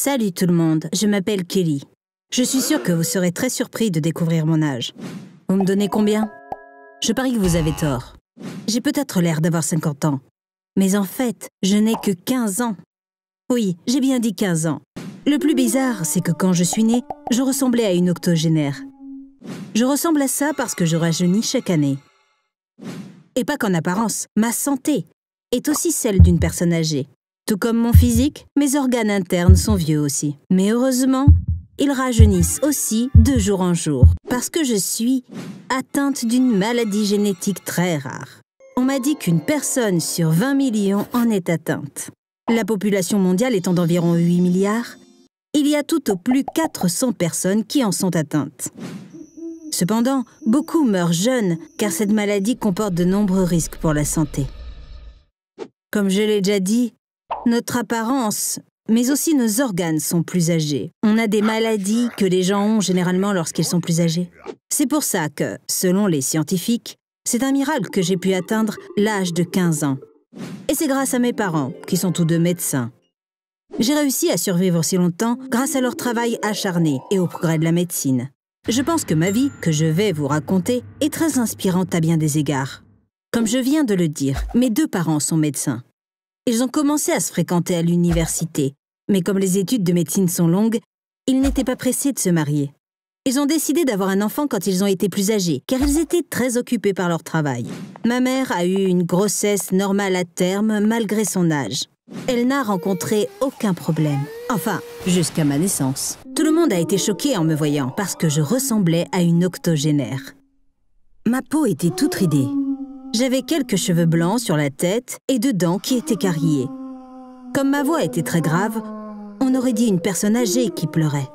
Salut tout le monde, je m'appelle Kelly. Je suis sûre que vous serez très surpris de découvrir mon âge. Vous me donnez combien? Je parie que vous avez tort. J'ai peut-être l'air d'avoir 50 ans. Mais en fait, je n'ai que 15 ans. Oui, j'ai bien dit 15 ans. Le plus bizarre, c'est que quand je suis née, je ressemblais à une octogénaire. Je ressemble à ça parce que je rajeunis chaque année. Et pas qu'en apparence, ma santé est aussi celle d'une personne âgée. Tout comme mon physique, mes organes internes sont vieux aussi. Mais heureusement, ils rajeunissent aussi de jour en jour. Parce que je suis atteinte d'une maladie génétique très rare. On m'a dit qu'une personne sur 20 millions en est atteinte. La population mondiale étant d'environ 8 milliards, il y a tout au plus 400 personnes qui en sont atteintes. Cependant, beaucoup meurent jeunes car cette maladie comporte de nombreux risques pour la santé. Comme je l'ai déjà dit, notre apparence, mais aussi nos organes sont plus âgés. On a des maladies que les gens ont généralement lorsqu'ils sont plus âgés. C'est pour ça que, selon les scientifiques, c'est un miracle que j'ai pu atteindre l'âge de 15 ans. Et c'est grâce à mes parents, qui sont tous deux médecins. J'ai réussi à survivre si longtemps grâce à leur travail acharné et au progrès de la médecine. Je pense que ma vie, que je vais vous raconter, est très inspirante à bien des égards. Comme je viens de le dire, mes deux parents sont médecins. Ils ont commencé à se fréquenter à l'université, mais comme les études de médecine sont longues, ils n'étaient pas pressés de se marier. Ils ont décidé d'avoir un enfant quand ils ont été plus âgés, car ils étaient très occupés par leur travail. Ma mère a eu une grossesse normale à terme malgré son âge. Elle n'a rencontré aucun problème. Enfin, jusqu'à ma naissance. Tout le monde a été choqué en me voyant, parce que je ressemblais à une octogénaire. Ma peau était toute ridée. J'avais quelques cheveux blancs sur la tête et deux dents qui étaient carriées. Comme ma voix était très grave, on aurait dit une personne âgée qui pleurait.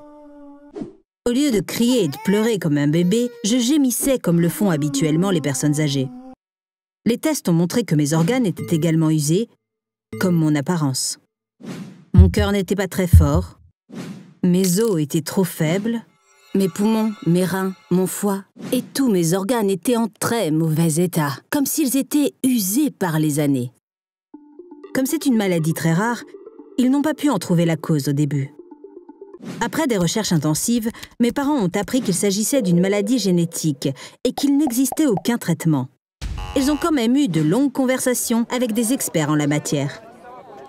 Au lieu de crier et de pleurer comme un bébé, je gémissais comme le font habituellement les personnes âgées. Les tests ont montré que mes organes étaient également usés, comme mon apparence. Mon cœur n'était pas très fort, mes os étaient trop faibles, mes poumons, mes reins, mon foie et tous mes organes étaient en très mauvais état, comme s'ils étaient usés par les années. Comme c'est une maladie très rare, ils n'ont pas pu en trouver la cause au début. Après des recherches intensives, mes parents ont appris qu'il s'agissait d'une maladie génétique et qu'il n'existait aucun traitement. Ils ont quand même eu de longues conversations avec des experts en la matière.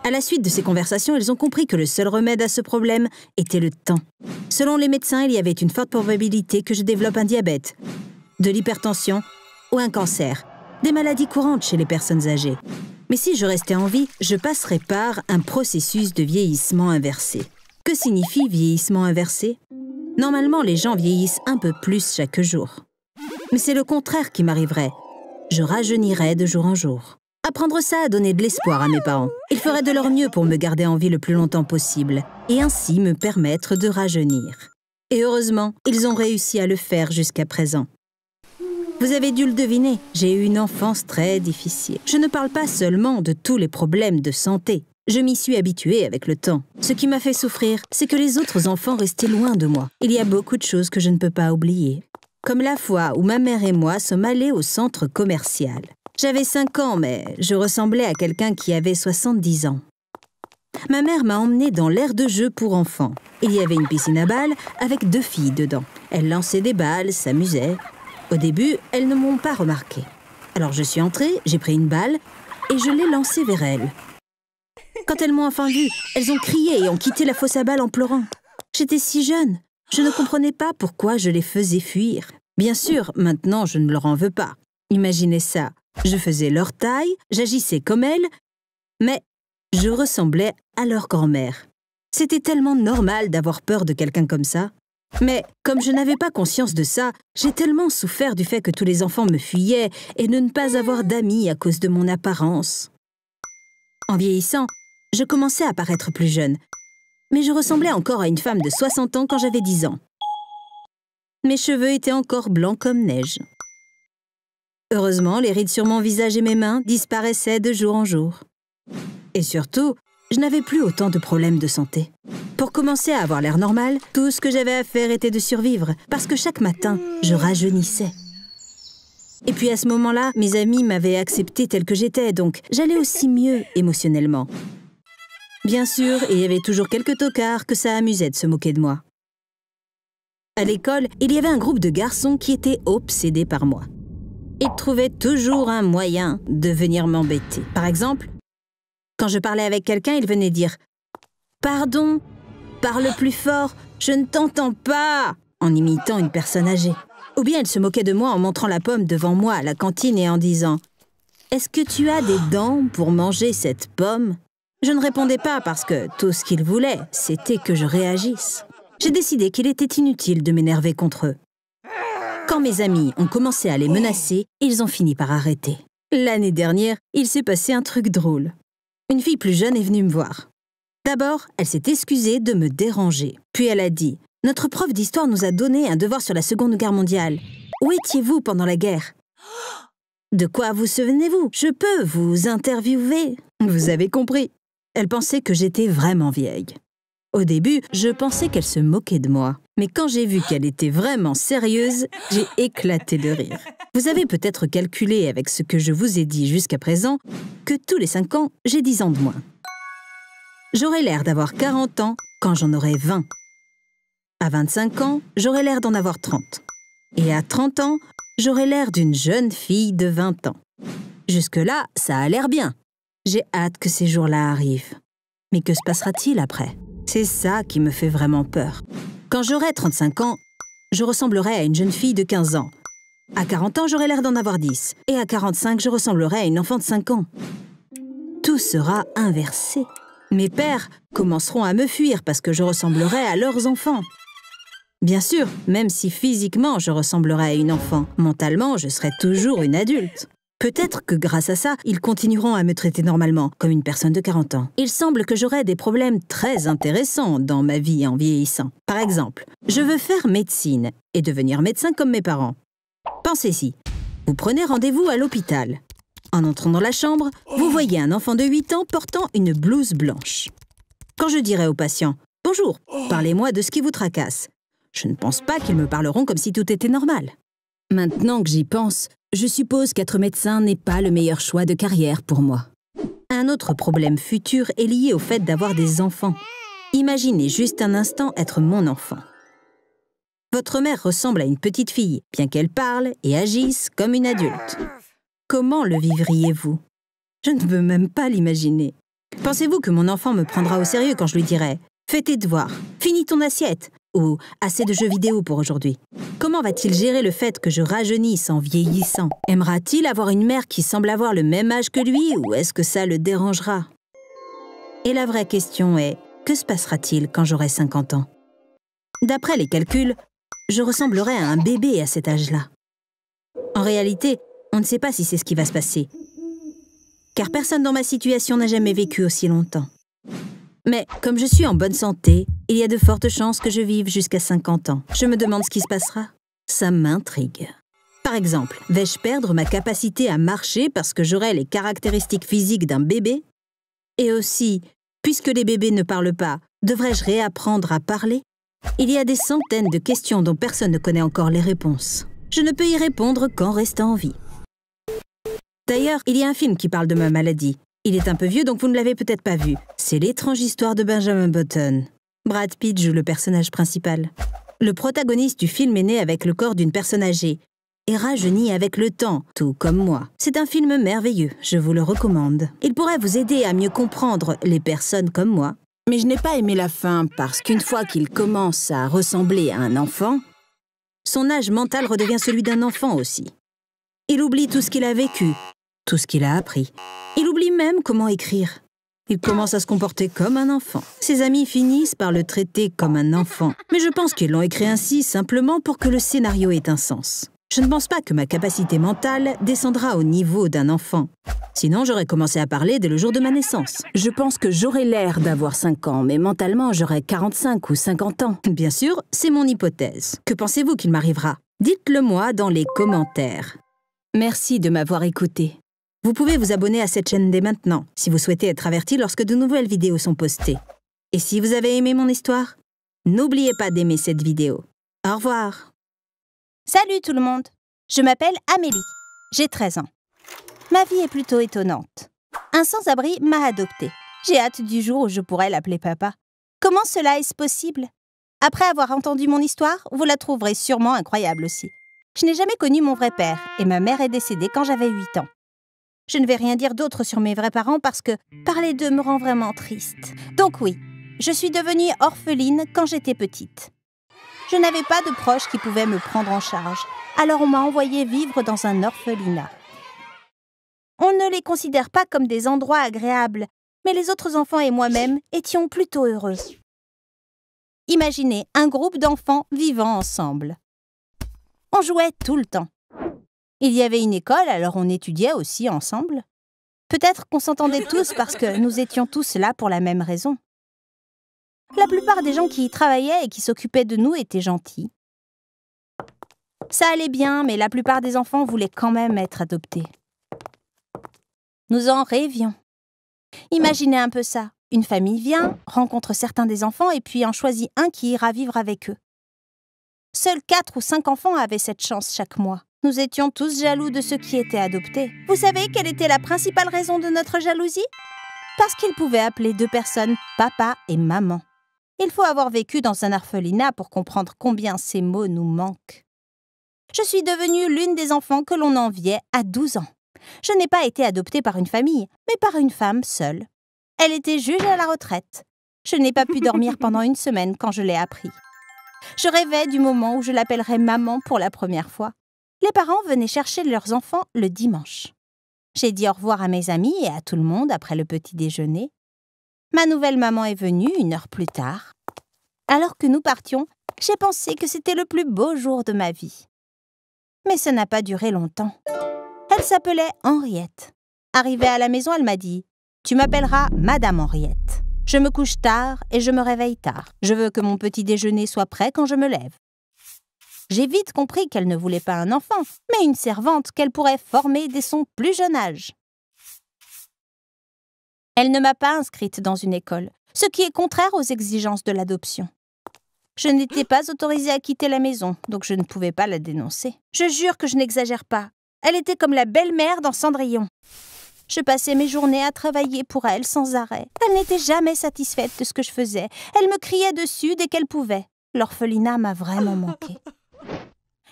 À la suite de ces conversations, ils ont compris que le seul remède à ce problème était le temps. Selon les médecins, il y avait une forte probabilité que je développe un diabète, de l'hypertension ou un cancer, des maladies courantes chez les personnes âgées. Mais si je restais en vie, je passerais par un processus de vieillissement inversé. Que signifie vieillissement inversé? Normalement, les gens vieillissent un peu plus chaque jour. Mais c'est le contraire qui m'arriverait. Je rajeunirais de jour en jour. Apprendre ça a donné de l'espoir à mes parents. Ils feraient de leur mieux pour me garder en vie le plus longtemps possible et ainsi me permettre de rajeunir. Et heureusement, ils ont réussi à le faire jusqu'à présent. Vous avez dû le deviner, j'ai eu une enfance très difficile. Je ne parle pas seulement de tous les problèmes de santé. Je m'y suis habituée avec le temps. Ce qui m'a fait souffrir, c'est que les autres enfants restaient loin de moi. Il y a beaucoup de choses que je ne peux pas oublier. Comme la fois où ma mère et moi sommes allés au centre commercial. J'avais 5 ans, mais je ressemblais à quelqu'un qui avait 70 ans. Ma mère m'a emmenée dans l'aire de jeu pour enfants. Il y avait une piscine à balles avec 2 filles dedans. Elles lançaient des balles, s'amusaient. Au début, elles ne m'ont pas remarqué. Alors je suis entrée, j'ai pris une balle et je l'ai lancée vers elles. Quand elles m'ont enfin vue, elles ont crié et ont quitté la fosse à balles en pleurant. J'étais si jeune, je ne comprenais pas pourquoi je les faisais fuir. Bien sûr, maintenant je ne leur en veux pas. Imaginez ça. Je faisais leur taille, j'agissais comme elles, mais je ressemblais à leur grand-mère. C'était tellement normal d'avoir peur de quelqu'un comme ça. Mais comme je n'avais pas conscience de ça, j'ai tellement souffert du fait que tous les enfants me fuyaient et de ne pas avoir d'amis à cause de mon apparence. En vieillissant, je commençais à paraître plus jeune, mais je ressemblais encore à une femme de 60 ans quand j'avais 10 ans. Mes cheveux étaient encore blancs comme neige. Heureusement, les rides sur mon visage et mes mains disparaissaient de jour en jour. Et surtout, je n'avais plus autant de problèmes de santé. Pour commencer à avoir l'air normal, tout ce que j'avais à faire était de survivre, parce que chaque matin, je rajeunissais. Et puis à ce moment-là, mes amis m'avaient accepté tel que j'étais, donc j'allais aussi mieux émotionnellement. Bien sûr, il y avait toujours quelques tocards que ça amusait de se moquer de moi. À l'école, il y avait un groupe de garçons qui étaient obsédés par moi. Ils trouvaient toujours un moyen de venir m'embêter. Par exemple, quand je parlais avec quelqu'un, ils venaient dire « Pardon, parle plus fort, je ne t'entends pas !» en imitant une personne âgée. Ou bien ils se moquaient de moi en montrant la pomme devant moi à la cantine et en disant « Est-ce que tu as des dents pour manger cette pomme ?» Je ne répondais pas parce que tout ce qu'ils voulaient, c'était que je réagisse. J'ai décidé qu'il était inutile de m'énerver contre eux. Quand mes amis ont commencé à les menacer, ils ont fini par arrêter. L'année dernière, il s'est passé un truc drôle. Une fille plus jeune est venue me voir. D'abord, elle s'est excusée de me déranger. Puis elle a dit « Notre prof d'histoire nous a donné un devoir sur la Seconde Guerre mondiale. Où étiez-vous pendant la guerre ?»« De quoi vous souvenez-vous? Je peux vous interviewer. » Vous avez compris. Elle pensait que j'étais vraiment vieille. Au début, je pensais qu'elle se moquait de moi. Mais quand j'ai vu qu'elle était vraiment sérieuse, j'ai éclaté de rire. Vous avez peut-être calculé avec ce que je vous ai dit jusqu'à présent que tous les 5 ans, j'ai 10 ans de moins. J'aurai l'air d'avoir 40 ans quand j'en aurai 20. À 25 ans, j'aurai l'air d'en avoir 30. Et à 30 ans, j'aurai l'air d'une jeune fille de 20 ans. Jusque-là, ça a l'air bien. J'ai hâte que ces jours-là arrivent. Mais que se passera-t-il après? C'est ça qui me fait vraiment peur. Quand j'aurai 35 ans, je ressemblerai à une jeune fille de 15 ans. À 40 ans, j'aurai l'air d'en avoir 10. Et à 45, je ressemblerai à une enfant de 5 ans. Tout sera inversé. Mes pères commenceront à me fuir parce que je ressemblerai à leurs enfants. Bien sûr, même si physiquement je ressemblerai à une enfant, mentalement, je serai toujours une adulte. Peut-être que grâce à ça, ils continueront à me traiter normalement, comme une personne de 40 ans. Il semble que j'aurai des problèmes très intéressants dans ma vie en vieillissant. Par exemple, je veux faire médecine et devenir médecin comme mes parents. Pensez-y, vous prenez rendez-vous à l'hôpital. En entrant dans la chambre, vous voyez un enfant de 8 ans portant une blouse blanche. Quand je dirai au patient « Bonjour, parlez-moi de ce qui vous tracasse », je ne pense pas qu'ils me parleront comme si tout était normal. Maintenant que j'y pense, je suppose qu'être médecin n'est pas le meilleur choix de carrière pour moi. Un autre problème futur est lié au fait d'avoir des enfants. Imaginez juste un instant être mon enfant. Votre mère ressemble à une petite fille, bien qu'elle parle et agisse comme une adulte. Comment le vivriez-vous? Je ne peux même pas l'imaginer. Pensez-vous que mon enfant me prendra au sérieux quand je lui dirai « Fais tes devoirs, finis ton assiette » ou « Assez de jeux vidéo pour aujourd'hui ». Comment va-t-il gérer le fait que je rajeunisse en vieillissant? Aimera-t-il avoir une mère qui semble avoir le même âge que lui ou est-ce que ça le dérangera? Et la vraie question est, que se passera-t-il quand j'aurai 50 ans? D'après les calculs, je ressemblerai à un bébé à cet âge-là. En réalité, on ne sait pas si c'est ce qui va se passer. Car personne dans ma situation n'a jamais vécu aussi longtemps. Mais comme je suis en bonne santé, il y a de fortes chances que je vive jusqu'à 50 ans. Je me demande ce qui se passera. Ça m'intrigue. Par exemple, vais-je perdre ma capacité à marcher parce que j'aurai les caractéristiques physiques d'un bébé? Et aussi, puisque les bébés ne parlent pas, devrais-je réapprendre à parler? Il y a des centaines de questions dont personne ne connaît encore les réponses. Je ne peux y répondre qu'en restant en vie. D'ailleurs, il y a un film qui parle de ma maladie. Il est un peu vieux, donc vous ne l'avez peut-être pas vu. C'est l'étrange histoire de Benjamin Button. Brad Pitt joue le personnage principal. Le protagoniste du film est né avec le corps d'une personne âgée et rajeunit avec le temps, tout comme moi. C'est un film merveilleux, je vous le recommande. Il pourrait vous aider à mieux comprendre les personnes comme moi. Mais je n'ai pas aimé la fin parce qu'une fois qu'il commence à ressembler à un enfant, son âge mental redevient celui d'un enfant aussi. Il oublie tout ce qu'il a vécu, tout ce qu'il a appris. Il oublie même comment écrire. Il commence à se comporter comme un enfant. Ses amis finissent par le traiter comme un enfant. Mais je pense qu'ils l'ont écrit ainsi simplement pour que le scénario ait un sens. Je ne pense pas que ma capacité mentale descendra au niveau d'un enfant. Sinon, j'aurais commencé à parler dès le jour de ma naissance. Je pense que j'aurais l'air d'avoir 5 ans, mais mentalement, j'aurais 45 ou 50 ans. Bien sûr, c'est mon hypothèse. Que pensez-vous qu'il m'arrivera? Dites-le moi dans les commentaires. Merci de m'avoir écouté. Vous pouvez vous abonner à cette chaîne dès maintenant, si vous souhaitez être averti lorsque de nouvelles vidéos sont postées. Et si vous avez aimé mon histoire, n'oubliez pas d'aimer cette vidéo. Au revoir. Salut tout le monde, je m'appelle Amélie, j'ai 13 ans. Ma vie est plutôt étonnante. Un sans-abri m'a adoptée. J'ai hâte du jour où je pourrai l'appeler papa. Comment cela est-ce possible? Après avoir entendu mon histoire, vous la trouverez sûrement incroyable aussi. Je n'ai jamais connu mon vrai père et ma mère est décédée quand j'avais 8 ans. Je ne vais rien dire d'autre sur mes vrais parents parce que parler d'eux me rend vraiment triste. Donc oui, je suis devenue orpheline quand j'étais petite. Je n'avais pas de proches qui pouvaient me prendre en charge, alors on m'a envoyée vivre dans un orphelinat. On ne les considère pas comme des endroits agréables, mais les autres enfants et moi-même étions plutôt heureux. Imaginez un groupe d'enfants vivant ensemble. On jouait tout le temps. Il y avait une école, alors on étudiait aussi ensemble. Peut-être qu'on s'entendait tous parce que nous étions tous là pour la même raison. La plupart des gens qui y travaillaient et qui s'occupaient de nous étaient gentils. Ça allait bien, mais la plupart des enfants voulaient quand même être adoptés. Nous en rêvions. Imaginez un peu ça. Une famille vient, rencontre certains des enfants et puis en choisit un qui ira vivre avec eux. Seuls 4 ou 5 enfants avaient cette chance chaque mois. Nous étions tous jaloux de ceux qui étaient adoptés. Vous savez quelle était la principale raison de notre jalousie? Parce qu'ils pouvaient appeler 2 personnes papa et maman. Il faut avoir vécu dans un orphelinat pour comprendre combien ces mots nous manquent. Je suis devenue l'une des enfants que l'on enviait à 12 ans. Je n'ai pas été adoptée par une famille, mais par une femme seule. Elle était juge à la retraite. Je n'ai pas pu dormir pendant 1 semaine quand je l'ai appris. Je rêvais du moment où je l'appellerais maman pour la première fois. Les parents venaient chercher leurs enfants le dimanche. J'ai dit au revoir à mes amis et à tout le monde après le petit déjeuner. Ma nouvelle maman est venue 1 heure plus tard. Alors que nous partions, j'ai pensé que c'était le plus beau jour de ma vie. Mais ça n'a pas duré longtemps. Elle s'appelait Henriette. Arrivée à la maison, elle m'a dit « Tu m'appelleras Madame Henriette. Je me couche tard et je me réveille tard. Je veux que mon petit déjeuner soit prêt quand je me lève. » J'ai vite compris qu'elle ne voulait pas un enfant, mais une servante qu'elle pourrait former dès son plus jeune âge. Elle ne m'a pas inscrite dans une école, ce qui est contraire aux exigences de l'adoption. Je n'étais pas autorisée à quitter la maison, donc je ne pouvais pas la dénoncer. Je jure que je n'exagère pas. Elle était comme la belle-mère dans Cendrillon. Je passais mes journées à travailler pour elle sans arrêt. Elle n'était jamais satisfaite de ce que je faisais. Elle me criait dessus dès qu'elle pouvait. L'orphelinat m'a vraiment manqué.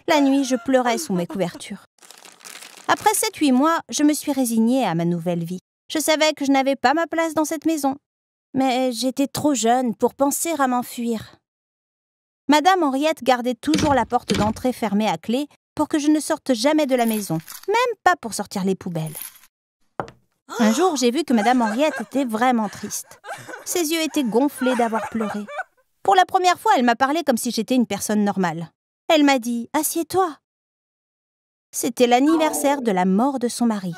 La nuit, je pleurais sous mes couvertures. Après 7-8 mois, je me suis résignée à ma nouvelle vie. Je savais que je n'avais pas ma place dans cette maison. Mais j'étais trop jeune pour penser à m'enfuir. Madame Henriette gardait toujours la porte d'entrée fermée à clé pour que je ne sorte jamais de la maison, même pas pour sortir les poubelles. Un jour, j'ai vu que Madame Henriette était vraiment triste. Ses yeux étaient gonflés d'avoir pleuré. Pour la première fois, elle m'a parlé comme si j'étais une personne normale. Elle m'a dit « Assieds-toi ». C'était l'anniversaire de la mort de son mari.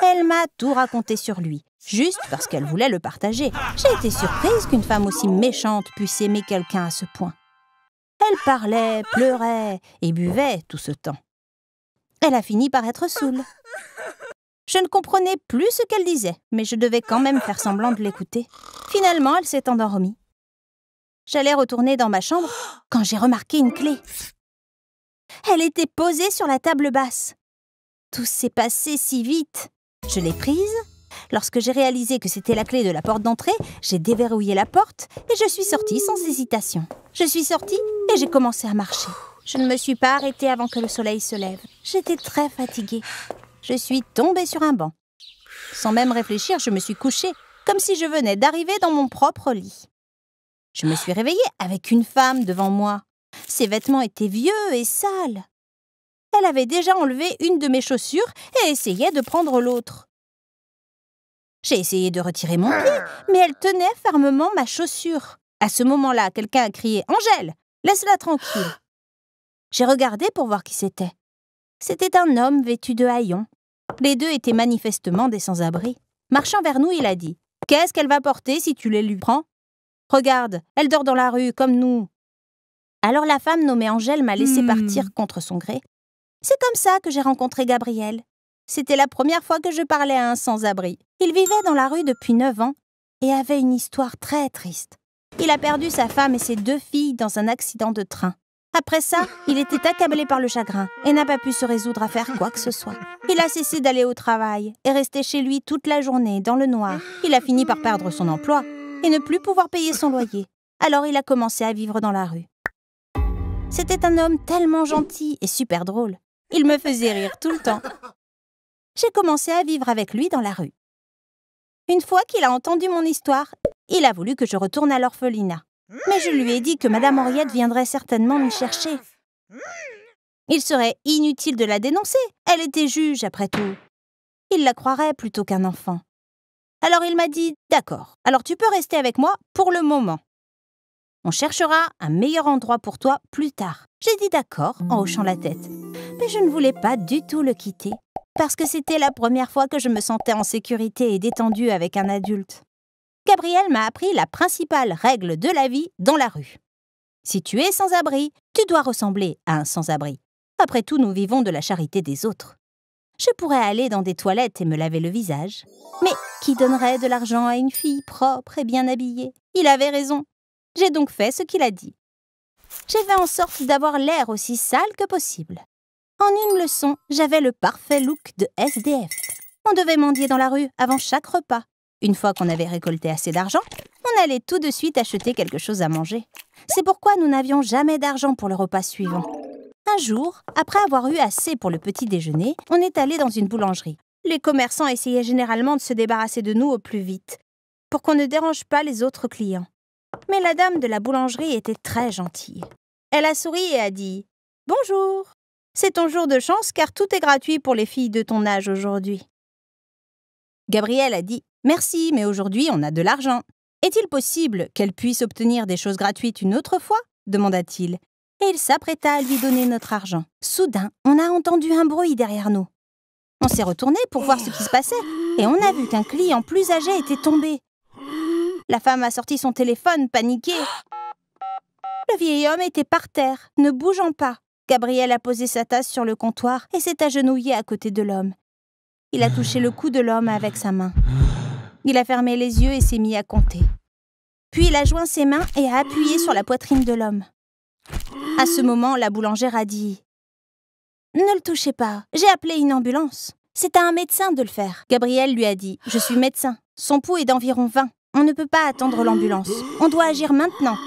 Elle m'a tout raconté sur lui, juste parce qu'elle voulait le partager. J'ai été surprise qu'une femme aussi méchante puisse aimer quelqu'un à ce point. Elle parlait, pleurait et buvait tout ce temps. Elle a fini par être saoule. Je ne comprenais plus ce qu'elle disait, mais je devais quand même faire semblant de l'écouter. Finalement, elle s'est endormie. J'allais retourner dans ma chambre quand j'ai remarqué une clé. Elle était posée sur la table basse. Tout s'est passé si vite. Je l'ai prise. Lorsque j'ai réalisé que c'était la clé de la porte d'entrée, j'ai déverrouillé la porte et je suis sortie sans hésitation. Je suis sortie et j'ai commencé à marcher. Je ne me suis pas arrêtée avant que le soleil se lève. J'étais très fatiguée. Je suis tombée sur un banc. Sans même réfléchir, je me suis couchée, comme si je venais d'arriver dans mon propre lit. Je me suis réveillée avec une femme devant moi. Ses vêtements étaient vieux et sales. Elle avait déjà enlevé une de mes chaussures et essayait de prendre l'autre. J'ai essayé de retirer mon pied, mais elle tenait fermement ma chaussure. À ce moment-là, quelqu'un a crié « Angèle, laisse-la tranquille !» J'ai regardé pour voir qui c'était. C'était un homme vêtu de haillons. Les deux étaient manifestement des sans-abri. Marchant vers nous, il a dit « Qu'est-ce qu'elle va porter si tu les lui prends ? Regarde, elle dort dans la rue, comme nous. » Alors la femme nommée Angèle m'a laissé partir contre son gré. C'est comme ça que j'ai rencontré Gabriel. C'était la première fois que je parlais à un sans-abri. Il vivait dans la rue depuis 9 ans et avait une histoire très triste. Il a perdu sa femme et ses 2 filles dans un accident de train. Après ça, il était accablé par le chagrin et n'a pas pu se résoudre à faire quoi que ce soit. Il a cessé d'aller au travail et resté chez lui toute la journée, dans le noir. Il a fini par perdre son emploi et ne plus pouvoir payer son loyer. Alors il a commencé à vivre dans la rue. C'était un homme tellement gentil et super drôle. Il me faisait rire tout le temps. J'ai commencé à vivre avec lui dans la rue. Une fois qu'il a entendu mon histoire, il a voulu que je retourne à l'orphelinat. Mais je lui ai dit que Madame Henriette viendrait certainement m'y chercher. Il serait inutile de la dénoncer. Elle était juge, après tout. Il la croirait plutôt qu'un enfant. Alors il m'a dit « D'accord, alors tu peux rester avec moi pour le moment. On cherchera un meilleur endroit pour toi plus tard. » J'ai dit « D'accord » en hochant la tête. Mais je ne voulais pas du tout le quitter, parce que c'était la première fois que je me sentais en sécurité et détendue avec un adulte. Gabriel m'a appris la principale règle de la vie dans la rue. Si tu es sans-abri, tu dois ressembler à un sans-abri. Après tout, nous vivons de la charité des autres. Je pourrais aller dans des toilettes et me laver le visage. Mais qui donnerait de l'argent à une fille propre et bien habillée? Il avait raison. J'ai donc fait ce qu'il a dit. J'ai fait en sorte d'avoir l'air aussi sale que possible. En une leçon, j'avais le parfait look de SDF. On devait mendier dans la rue avant chaque repas. Une fois qu'on avait récolté assez d'argent, on allait tout de suite acheter quelque chose à manger. C'est pourquoi nous n'avions jamais d'argent pour le repas suivant. Un jour, après avoir eu assez pour le petit déjeuner, on est allé dans une boulangerie. Les commerçants essayaient généralement de se débarrasser de nous au plus vite, pour qu'on ne dérange pas les autres clients. Mais la dame de la boulangerie était très gentille. Elle a souri et a dit « Bonjour, c'est ton jour de chance car tout est gratuit pour les filles de ton âge aujourd'hui. » Gabriel a dit « Merci, mais aujourd'hui on a de l'argent. Est-il possible qu'elle puisse obtenir des choses gratuites une autre fois ?» demanda-t-il. Et il s'apprêta à lui donner notre argent. Soudain, on a entendu un bruit derrière nous. On s'est retourné pour voir ce qui se passait et on a vu qu'un client plus âgé était tombé. La femme a sorti son téléphone, paniquée. Le vieil homme était par terre, ne bougeant pas. Gabriel a posé sa tasse sur le comptoir et s'est agenouillé à côté de l'homme. Il a touché le cou de l'homme avec sa main. Il a fermé les yeux et s'est mis à compter. Puis il a joint ses mains et a appuyé sur la poitrine de l'homme. À ce moment, la boulangère a dit « Ne le touchez pas, j'ai appelé une ambulance. C'est à un médecin de le faire. » Gabriel lui a dit « Je suis médecin. Son pouls est d'environ 20. On ne peut pas attendre l'ambulance. On doit agir maintenant. »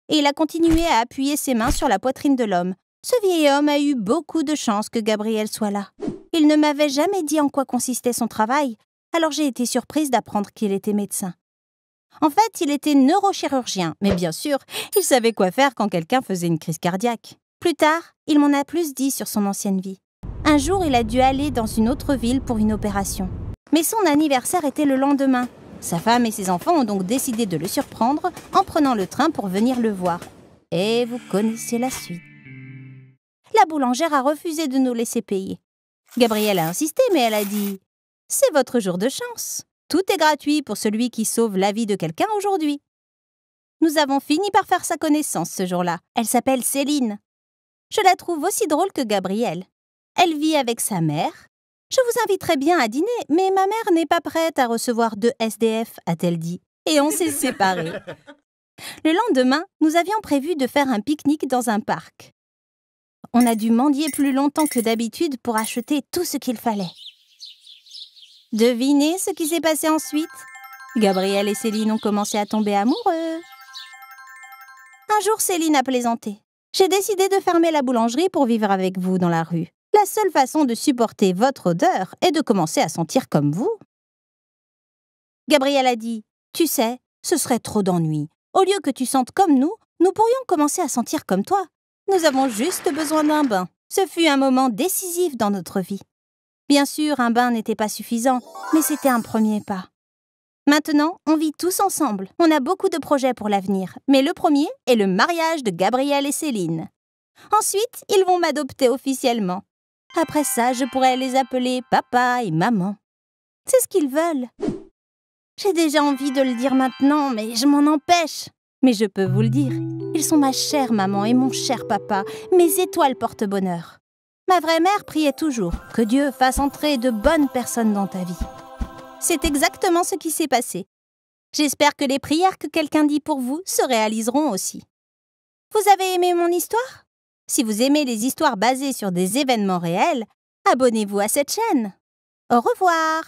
Et il a continué à appuyer ses mains sur la poitrine de l'homme. Ce vieil homme a eu beaucoup de chance que Gabriel soit là. Il ne m'avait jamais dit en quoi consistait son travail, alors j'ai été surprise d'apprendre qu'il était médecin. En fait, il était neurochirurgien, mais bien sûr, il savait quoi faire quand quelqu'un faisait une crise cardiaque. Plus tard, il m'en a plus dit sur son ancienne vie. Un jour, il a dû aller dans une autre ville pour une opération. Mais son anniversaire était le lendemain. Sa femme et ses enfants ont donc décidé de le surprendre en prenant le train pour venir le voir. Et vous connaissez la suite. La boulangère a refusé de nous laisser payer. Gabrielle a insisté, mais elle a dit « C'est votre jour de chance. Tout est gratuit pour celui qui sauve la vie de quelqu'un aujourd'hui. » Nous avons fini par faire sa connaissance ce jour-là. Elle s'appelle Céline. Je la trouve aussi drôle que Gabrielle. Elle vit avec sa mère. Je vous inviterai bien à dîner, mais ma mère n'est pas prête à recevoir 2 SDF, a-t-elle dit. Et on s'est séparés. Le lendemain, nous avions prévu de faire un pique-nique dans un parc. On a dû mendier plus longtemps que d'habitude pour acheter tout ce qu'il fallait. Devinez ce qui s'est passé ensuite? Gabriel et Céline ont commencé à tomber amoureux. Un jour, Céline a plaisanté. « J'ai décidé de fermer la boulangerie pour vivre avec vous dans la rue. La seule façon de supporter votre odeur est de commencer à sentir comme vous. » Gabriel a dit « Tu sais, ce serait trop d'ennui. Au lieu que tu sentes comme nous pourrions commencer à sentir comme toi. Nous avons juste besoin d'un bain. » Ce fut un moment décisif dans notre vie. Bien sûr, un bain n'était pas suffisant, mais c'était un premier pas. Maintenant, on vit tous ensemble. On a beaucoup de projets pour l'avenir, mais le premier est le mariage de Gabriel et Céline. Ensuite, ils vont m'adopter officiellement. Après ça, je pourrais les appeler papa et maman. C'est ce qu'ils veulent. J'ai déjà envie de le dire maintenant, mais je m'en empêche. Mais je peux vous le dire, ils sont ma chère maman et mon cher papa, mes étoiles porte-bonheur. Ma vraie mère priait toujours que Dieu fasse entrer de bonnes personnes dans ta vie. C'est exactement ce qui s'est passé. J'espère que les prières que quelqu'un dit pour vous se réaliseront aussi. Vous avez aimé mon histoire? Si vous aimez les histoires basées sur des événements réels, abonnez-vous à cette chaîne. Au revoir!